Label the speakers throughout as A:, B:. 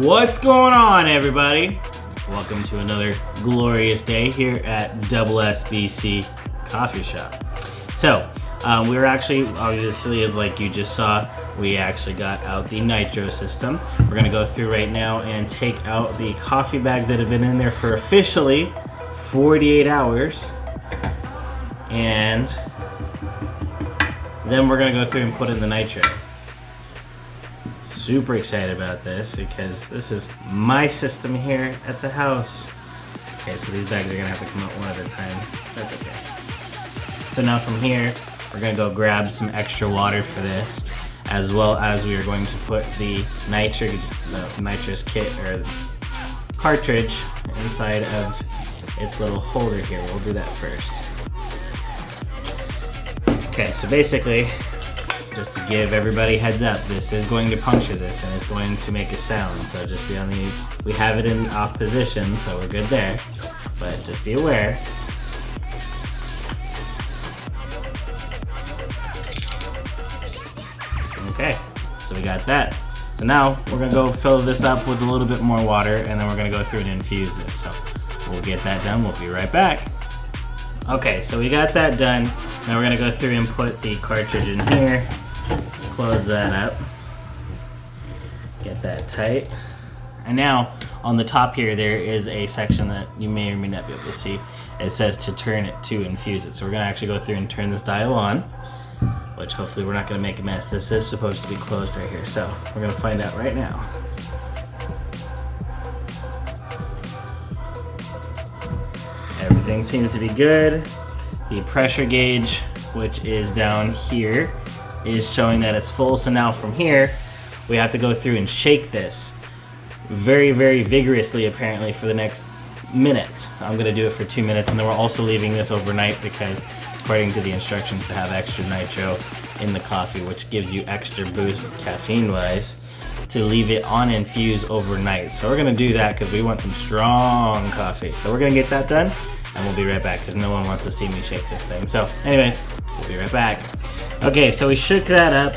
A: What's going on, everybody? Welcome to another glorious day here at SBC Coffee Shop. So, we're actually, obviously, as like you just saw, we actually got out the Nitro system. We're gonna go through right now and take out the coffee bags that have been in there for officially 48 hours. And then we're gonna go through and put in the Nitro. Super excited about this because this is my system here at the house. Okay, so these bags are gonna have to come out one at a time. That's okay. So now from here, we're gonna go grab some extra water for this, as well as we are going to put the nitrous kit or cartridge inside of its little holder here. We'll do that first. Okay, so basically, just to give everybody heads up, this is going to puncture this and it's going to make a sound. So just be on the, we have it in off position, so we're good there. But just be aware. Okay, so we got that. So now we're gonna go fill this up with a little bit more water and then we're gonna go through and infuse this. So we'll get that done, we'll be right back. Okay, so we got that done. Now we're gonna go through and put the cartridge in here, close that up, get that tight. And now on the top here, there is a section that you may or may not be able to see. It says to turn it to infuse it. So we're gonna actually go through and turn this dial on, which hopefully we're not gonna make a mess. This is supposed to be closed right here. So we're gonna find out right now. Everything seems to be good. The pressure gauge, which is down here, is showing that it's full. So now from here, we have to go through and shake this very, very vigorously, apparently, for the next minute. I'm gonna do it for 2 minutes, and then we're also leaving this overnight because, according to the instructions, to have extra nitro in the coffee, which gives you extra boost caffeine-wise, to leave it on infuse overnight. So we're gonna do that because we want some strong coffee. So we're gonna get that done and we'll be right back because no one wants to see me shake this thing. So anyways, we'll be right back. Okay, so we shook that up.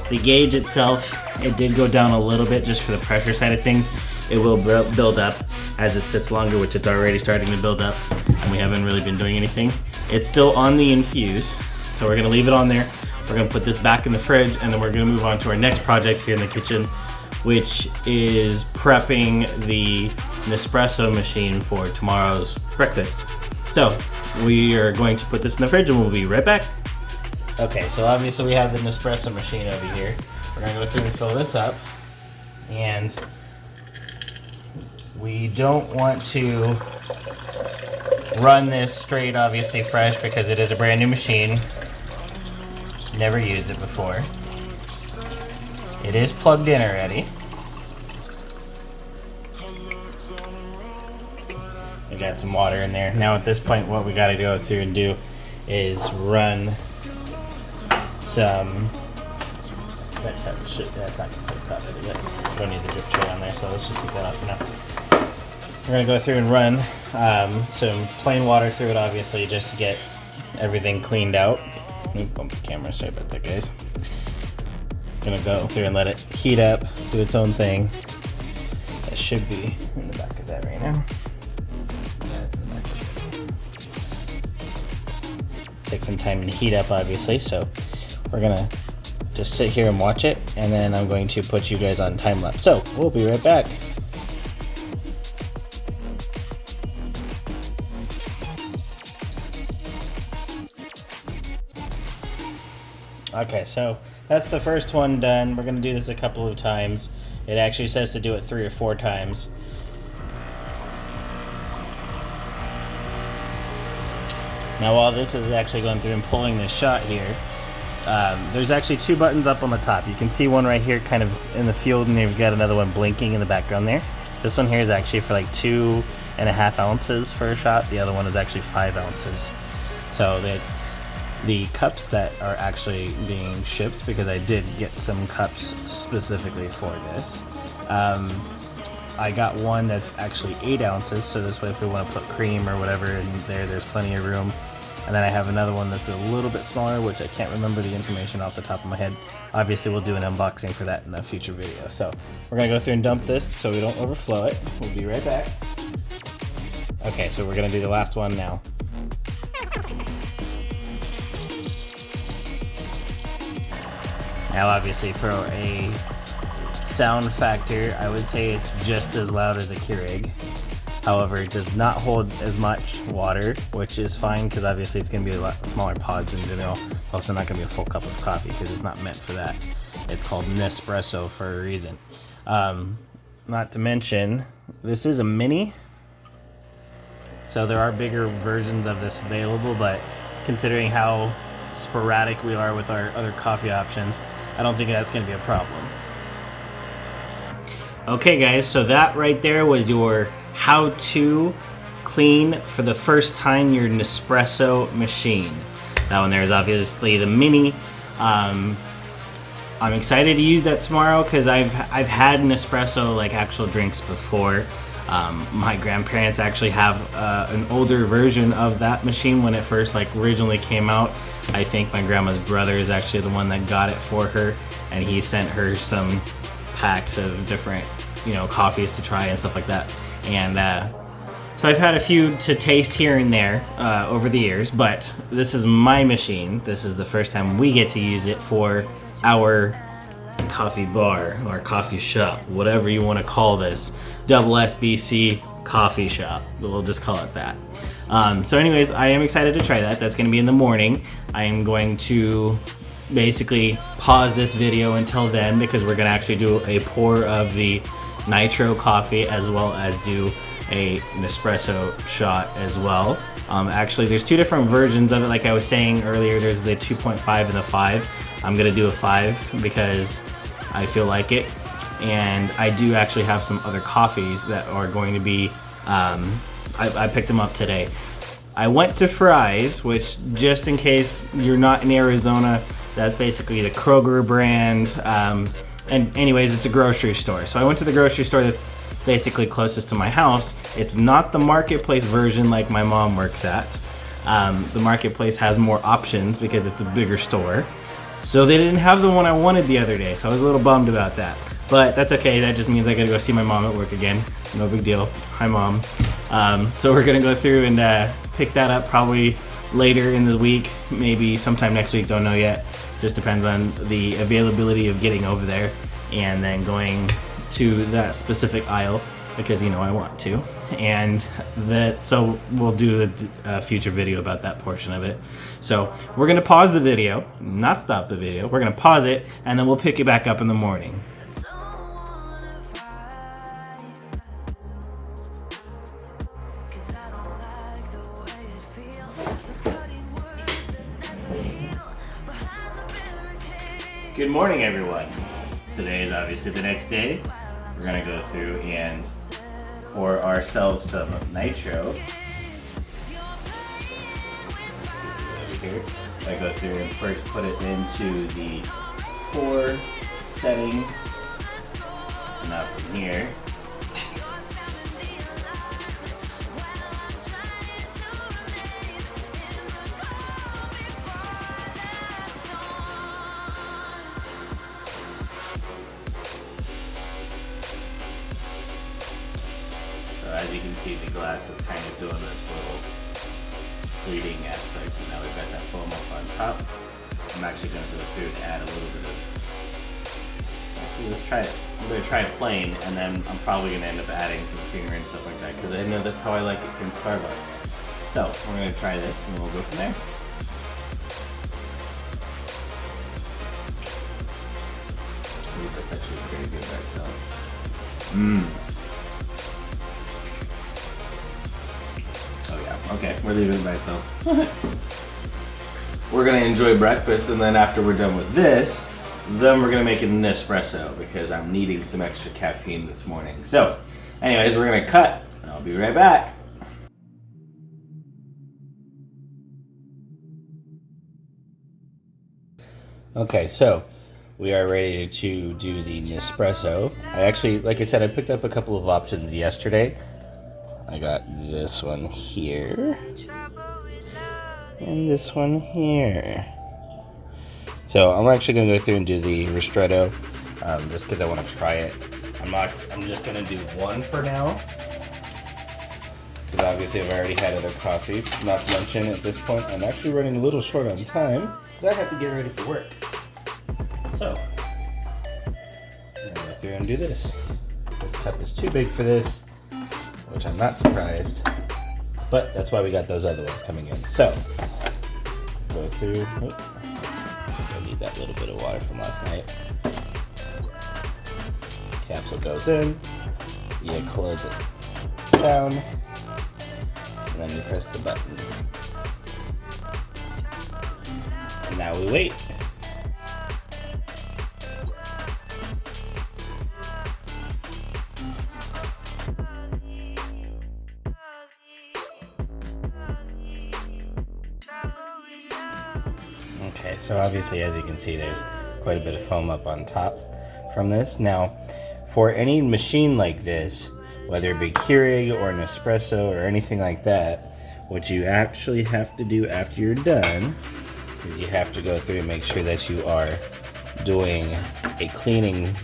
A: The gauge itself, it did go down a little bit just for the pressure side of things. It will build up as it sits longer, which it's already starting to build up and we haven't really been doing anything. It's still on the infuse, so we're gonna leave it on there. We're gonna put this back in the fridge and then we're gonna move on to our next project here in the kitchen, which is prepping the Nespresso machine for tomorrow's breakfast. So we are going to put this in the fridge and we'll be right back. Okay, so obviously we have the Nespresso machine over here. We're gonna go through and fill this up. And we don't want to run this straight, obviously fresh, because it is a brand new machine. Never used it before. It is plugged in already. We got some water in there. Now at this point, what we gotta go through and do is run some, that's not gonna fit properly yet. We don't need the drip tray on there, so let's just take that off for now. We're gonna go through and run some plain water through it, obviously, just to get everything cleaned out. Bump the camera, sorry about that, guys. Gonna go through and let it heat up, do its own thing. That should be in the back of that right now. That's in the back of it. Take some time and heat up, obviously, so we're gonna just sit here and watch it, and then I'm going to put you guys on time lapse. So we'll be right back. Okay, so that's the first one done. We're gonna do this a couple of times. It actually says to do it 3 or 4 times. Now while this is actually going through and pulling this shot here, there's actually 2 buttons up on the top. You can see one right here kind of in the field, and you've got another one blinking in the background there. This one here is actually for like 2.5 ounces for a shot. The other one is actually 5 ounces. So the cups that are actually being shipped, because I did get some cups specifically for this. I got one that's actually 8 ounces, so this way if we want to put cream or whatever in there, there's plenty of room. And then I have another one that's a little bit smaller, which I can't remember the information off the top of my head. Obviously, we'll do an unboxing for that in a future video. So we're gonna go through and dump this so we don't overflow it. We'll be right back. Okay, so we're gonna do the last one now. Now obviously for a sound factor, I would say it's just as loud as a Keurig. However, it does not hold as much water, which is fine because obviously it's going to be a lot smaller pods in general. Also not going to be a full cup of coffee because it's not meant for that. It's called Nespresso for a reason. Not to mention, this is a mini. So there are bigger versions of this available, but considering how sporadic we are with our other coffee options, I don't think that's going to be a problem. Okay guys, so that right there was your how to clean for the first time your Nespresso machine. That one there is obviously the mini. I'm excited to use that tomorrow because I've had Nespresso like actual drinks before. My grandparents actually have an older version of that machine when it first like originally came out. I think my grandma's brother is actually the one that got it for her, and he sent her some packs of different, you know, coffees to try and stuff like that. And so I've had a few to taste here and there over the years, but this is my machine. This is the first time we get to use it for our coffee bar or coffee shop, whatever you want to call this. Double SBC coffee shop. We'll just call it that. So anyways, I am excited to try that. That's going to be in the morning. I am going to basically pause this video until then because we're going to actually do a pour of the Nitro coffee as well as do a Nespresso shot as well. Actually, there's two different versions of it. Like I was saying earlier, there's the 2.5 and the 5. I'm going to do a 5 because I feel like it. And I do actually have some other coffees that are going to be, I picked them up today. I went to Fry's, which just in case you're not in Arizona, that's basically the Kroger brand. And anyways, it's a grocery store. So I went to the grocery store that's basically closest to my house. It's not the marketplace version like my mom works at. The marketplace has more options because it's a bigger store. So they didn't have the one I wanted the other day, so I was a little bummed about that. But that's okay, that just means I gotta go see my mom at work again. No big deal. Hi Mom. So we're gonna go through and pick that up probably later in the week, maybe sometime next week, don't know yet. Just depends on the availability of getting over there and then going to that specific aisle because you know I want to. And so we'll do a future video about that portion of it. So we're gonna pause the video, not stop the video. We're gonna pause it and then we'll pick it back up in the morning. Good morning, everyone. Today is obviously the next day. We're gonna go through and pour ourselves some nitro. Here. I go through and first put it into the pour setting. And now from here, as you can see, the glass is kind of doing its little fleeting aspect. And now we've got that foam up on top. I'm actually going to go through and add a little bit of... Actually, let's try it. I'm going to try it plain, and then I'm probably going to end up adding some creamer and stuff like that, because I know that's how I like it from Starbucks. So, we're going to try this, and we'll go from there. Ooh, that's actually pretty good by itself. Oh yeah, okay, we're leaving it by itself. We're gonna enjoy breakfast, and then after we're done with this, then we're gonna make it an espresso because I'm needing some extra caffeine this morning. So, anyways, we're gonna cut, and I'll be right back. Okay, so we are ready to do the Nespresso. I actually, like I said, I picked up a couple of options yesterday. I got this one here. and this one here. So I'm actually going to go through and do the ristretto just because I want to try it. I'm just going to do one for now. Because obviously I've already had other coffee. Not to mention at this point I'm actually running a little short on time because I have to get ready for work. So I'm going to go through and do this. This cup is too big for this, which I'm not surprised. But that's why we got those other ones coming in. So go through. I need that little bit of water from last night. Capsule goes in. You close it down. And then you press the button. And now we wait. Okay, so obviously as you can see there's quite a bit of foam up on top from this. Now, for any machine like this, whether it be Keurig or Nespresso or anything like that, what you actually have to do after you're done is you have to go through and make sure that you are doing a cleaning,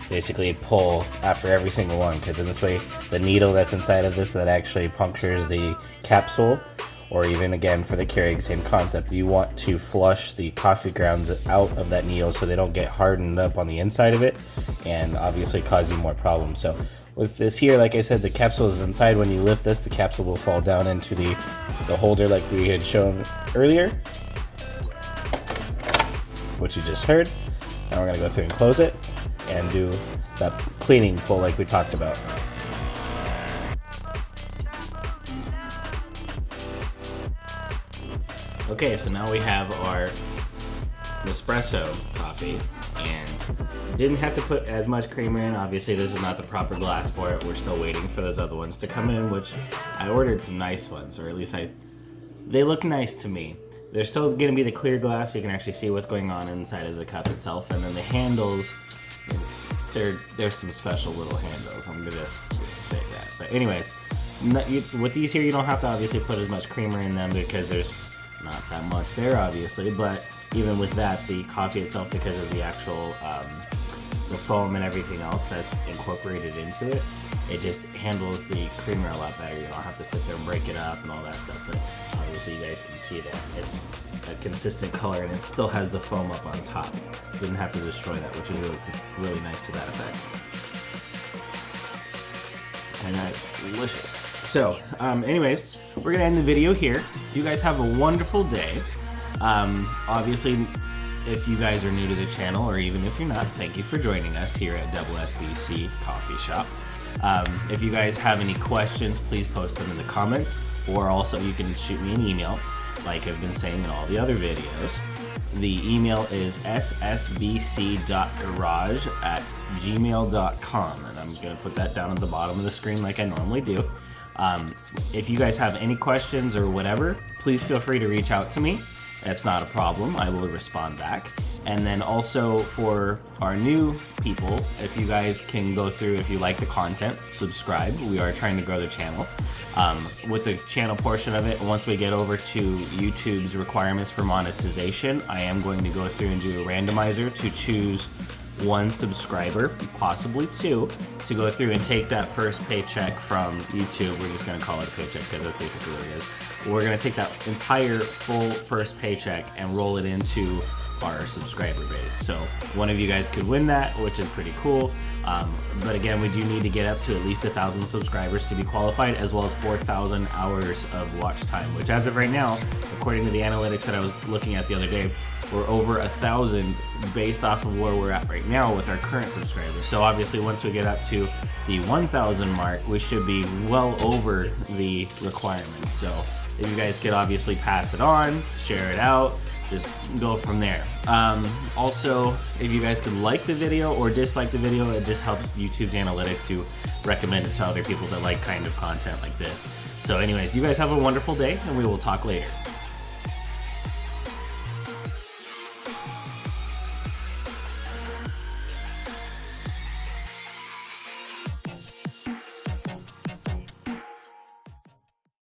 A: basically a pull after every single one, because in this way the needle that's inside of this that actually punctures the capsule, or even again for the Keurig, same concept, you want to flush the coffee grounds out of that needle so they don't get hardened up on the inside of it and obviously cause you more problems. So with this here, like I said, the capsule is inside. When you lift this, the capsule will fall down into the holder like we had shown earlier, which you just heard. Now we're gonna go through and close it and do that cleaning pull like we talked about. Okay, so now we have our Nespresso coffee, and didn't have to put as much creamer in. Obviously this is not the proper glass for it. We're still waiting for those other ones to come in, which I ordered some nice ones, or at least they look nice to me. They're still going to be the clear glass, so you can actually see what's going on inside of the cup itself. And then the handles, there's some special little handles. I'm going to just say that. But anyways, with these here, you don't have to obviously put as much creamer in them because there's not that much there, obviously. But even with that, the coffee itself, because of the actual the foam and everything else that's incorporated into it, it just handles the creamer a lot better. You don't have to sit there and break it up and all that stuff. But obviously you guys can see that it's a consistent color and it still has the foam up on top. Didn't have to destroy that, which is really nice to that effect. And that's delicious. So, anyways, we're gonna end the video here. You guys have a wonderful day. Obviously, if you guys are new to the channel, or even if you're not, thank you for joining us here at SBC Coffee Shop. If you guys have any questions, please post them in the comments, or also you can shoot me an email, like I've been saying in all the other videos. The email is ssbc.garage@gmail.com, and I'm going to put that down at the bottom of the screen like I normally do. If you guys have any questions or whatever, please feel free to reach out to me. That's not a problem. I will respond back. And then also for our new people, if you guys can go through, if you like the content, subscribe. We are trying to grow the channel. With the channel portion of it, once we get over to YouTube's requirements for monetization, I am going to go through and do a randomizer to choose one subscriber, possibly two, to go through and take that first paycheck from YouTube. We're just going to call it a paycheck because that's basically what it is. We're going to take that entire full first paycheck and roll it into our subscriber base. So one of you guys could win that, which is pretty cool. But again, we do need to get up to at least 1,000 subscribers to be qualified, as well as 4,000 hours of watch time, which as of right now, according to the analytics that I was looking at the other day, we're over 1,000 based off of where we're at right now with our current subscribers. So obviously once we get up to the 1,000 mark, we should be well over the requirements. So if you guys could obviously pass it on, share it out, just go from there. Also, if you guys could like the video or dislike the video, it just helps YouTube's analytics to recommend it to other people that like kind of content like this. So anyways, you guys have a wonderful day, and we will talk later.